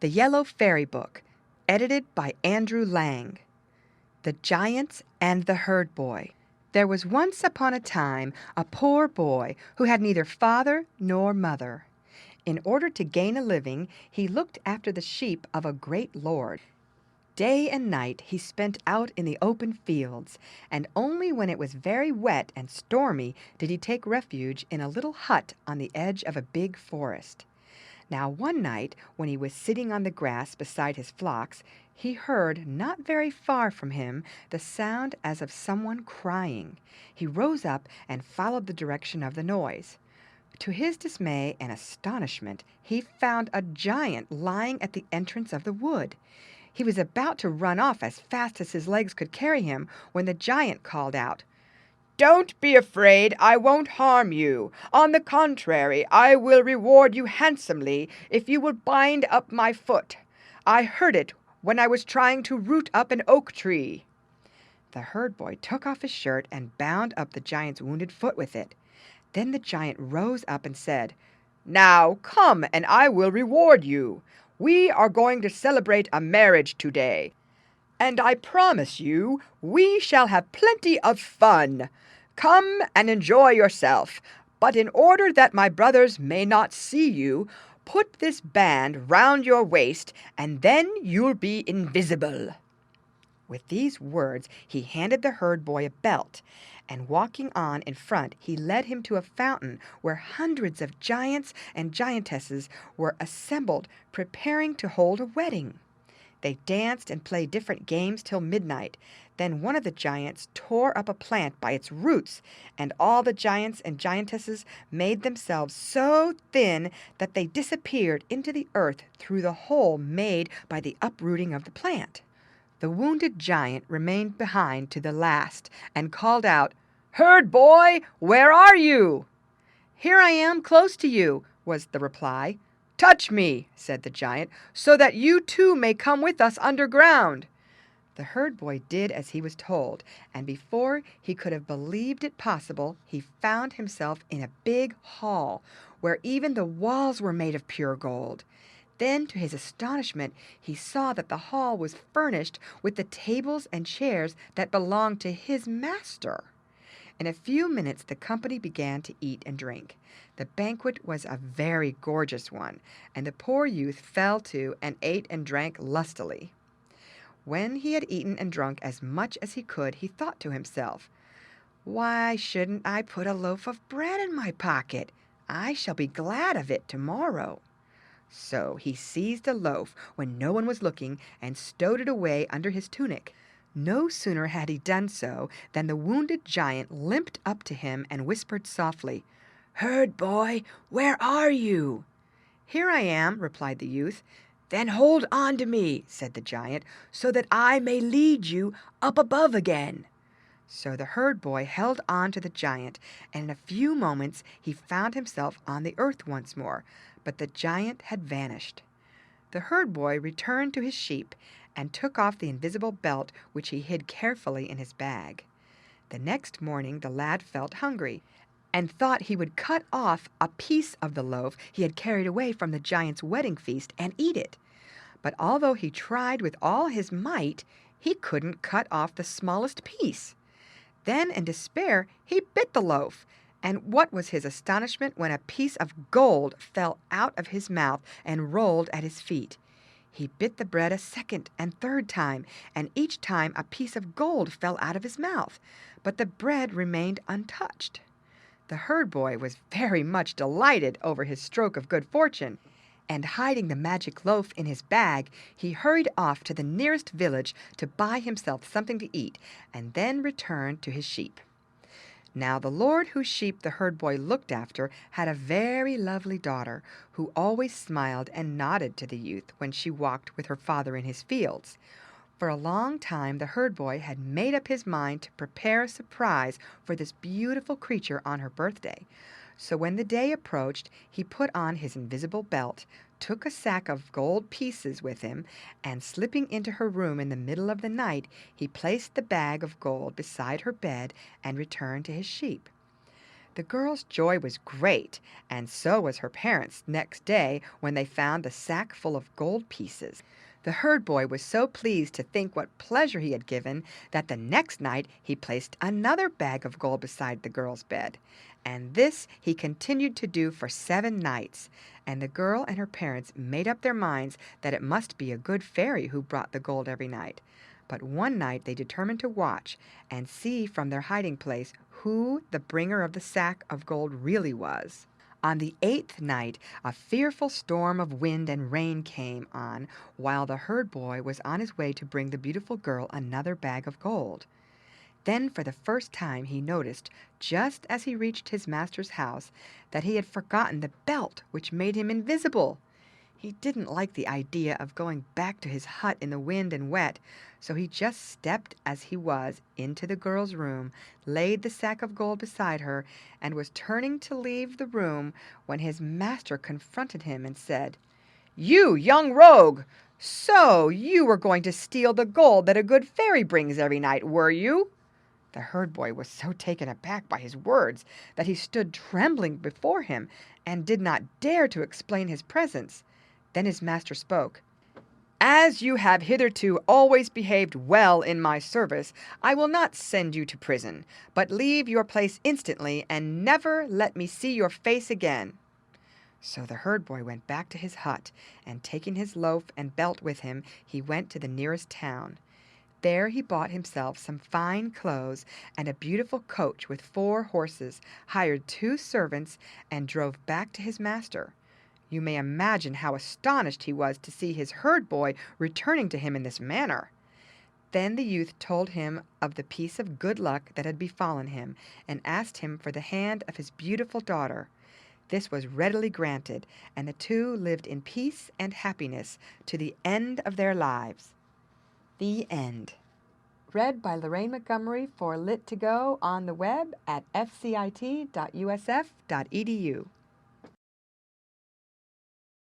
The Yellow Fairy Book, edited by Andrew Lang. The Giants and the Herd Boy. There was once upon a time a poor boy who had neither father nor mother. In order to gain a living, he looked after the sheep of a great lord. Day and night he spent out in the open fields, and only when it was very wet and stormy did he take refuge in a little hut on the edge of a big forest. Now one night, when he was sitting on the grass beside his flocks, he heard, not very far from him, the sound as of someone crying. He rose up and followed the direction of the noise. To his dismay and astonishment, he found a giant lying at the entrance of the wood. He was about to run off as fast as his legs could carry him when the giant called out, "Don't be afraid, I won't harm you. On the contrary, I will reward you handsomely if you will bind up my foot. I hurt it when I was trying to root up an oak tree." The herd boy took off his shirt and bound up the giant's wounded foot with it. Then the giant rose up and said, "Now come and I will reward you. We are going to celebrate a marriage today, and I promise you we shall have plenty of fun. Come and enjoy yourself, but in order that my brothers may not see you, put this band round your waist, and then you'll be invisible." With these words he handed the herd boy a belt, and walking on in front he led him to a fountain where hundreds of giants and giantesses were assembled preparing to hold a wedding. They danced and played different games till midnight. Then one of the giants tore up a plant by its roots, and all the giants and giantesses made themselves so thin that they disappeared into the earth through the hole made by the uprooting of the plant. The wounded giant remained behind to the last and called out, "Herd boy, where are you?" "Here I am, close to you," was the reply. "Touch me," said the giant, "so that you too may come with us underground." The herd boy did as he was told, and before he could have believed it possible, he found himself in a big hall, where even the walls were made of pure gold. Then, to his astonishment, he saw that the hall was furnished with the tables and chairs that belonged to his master. In a few minutes the company began to eat and drink. The banquet was a very gorgeous one, and the poor youth fell to and ate and drank lustily. When he had eaten and drunk as much as he could, he thought to himself, "Why shouldn't I put a loaf of bread in my pocket? I shall be glad of it tomorrow." So he seized a loaf when no one was looking and stowed it away under his tunic. No sooner had he done so than the wounded giant limped up to him and whispered softly, "Herd boy, where are you?" "Here I am," replied the youth. "Then hold on to me," said the giant, "so that I may lead you up above again." So the herd boy held on to the giant, and in a few moments he found himself on the earth once more, but the giant had vanished. The herd boy returned to his sheep and took off the invisible belt which he hid carefully in his bag. The next morning the lad felt hungry, and thought he would cut off a piece of the loaf he had carried away from the giant's wedding feast and eat it. But although he tried with all his might, he couldn't cut off the smallest piece. Then in despair he bit the loaf, and what was his astonishment when a piece of gold fell out of his mouth and rolled at his feet. He bit the bread a second and third time, and each time a piece of gold fell out of his mouth, but the bread remained untouched. The herd boy was very much delighted over his stroke of good fortune, and hiding the magic loaf in his bag, he hurried off to the nearest village to buy himself something to eat, and then returned to his sheep. Now the lord whose sheep the herd boy looked after had a very lovely daughter, who always smiled and nodded to the youth when she walked with her father in his fields. For a long time the herd boy had made up his mind to prepare a surprise for this beautiful creature on her birthday. So when the day approached, he put on his invisible belt, took a sack of gold pieces with him, and slipping into her room in the middle of the night, he placed the bag of gold beside her bed and returned to his sheep. The girl's joy was great, and so was her parents' next day when they found the sack full of gold pieces. The herd boy was so pleased to think what pleasure he had given that the next night he placed another bag of gold beside the girl's bed. And this he continued to do for 7 nights, and the girl and her parents made up their minds that it must be a good fairy who brought the gold every night. But one night they determined to watch and see from their hiding place who the bringer of the sack of gold really was. On the 8th night a fearful storm of wind and rain came on while the herd boy was on his way to bring the beautiful girl another bag of gold. Then for the first time he noticed, just as he reached his master's house, that he had forgotten the belt which made him invisible. He didn't like the idea of going back to his hut in the wind and wet, so he just stepped as he was into the girl's room, laid the sack of gold beside her, and was turning to leave the room when his master confronted him and said, "You young rogue! So you were going to steal the gold that a good fairy brings every night, were you?" The herd boy was so taken aback by his words that he stood trembling before him and did not dare to explain his presence. Then his master spoke. "As you have hitherto always behaved well in my service, I will not send you to prison, but leave your place instantly and never let me see your face again." So the herd boy went back to his hut, and taking his loaf and belt with him, he went to the nearest town. There he bought himself some fine clothes and a beautiful coach with 4 horses, hired 2 servants, and drove back to his master. You may imagine how astonished he was to see his herd boy returning to him in this manner. Then the youth told him of the piece of good luck that had befallen him, and asked him for the hand of his beautiful daughter. This was readily granted, and the 2 lived in peace and happiness to the end of their lives. The end. Read by Lorraine Montgomery for Lit2Go on the web at fcit.usf.edu.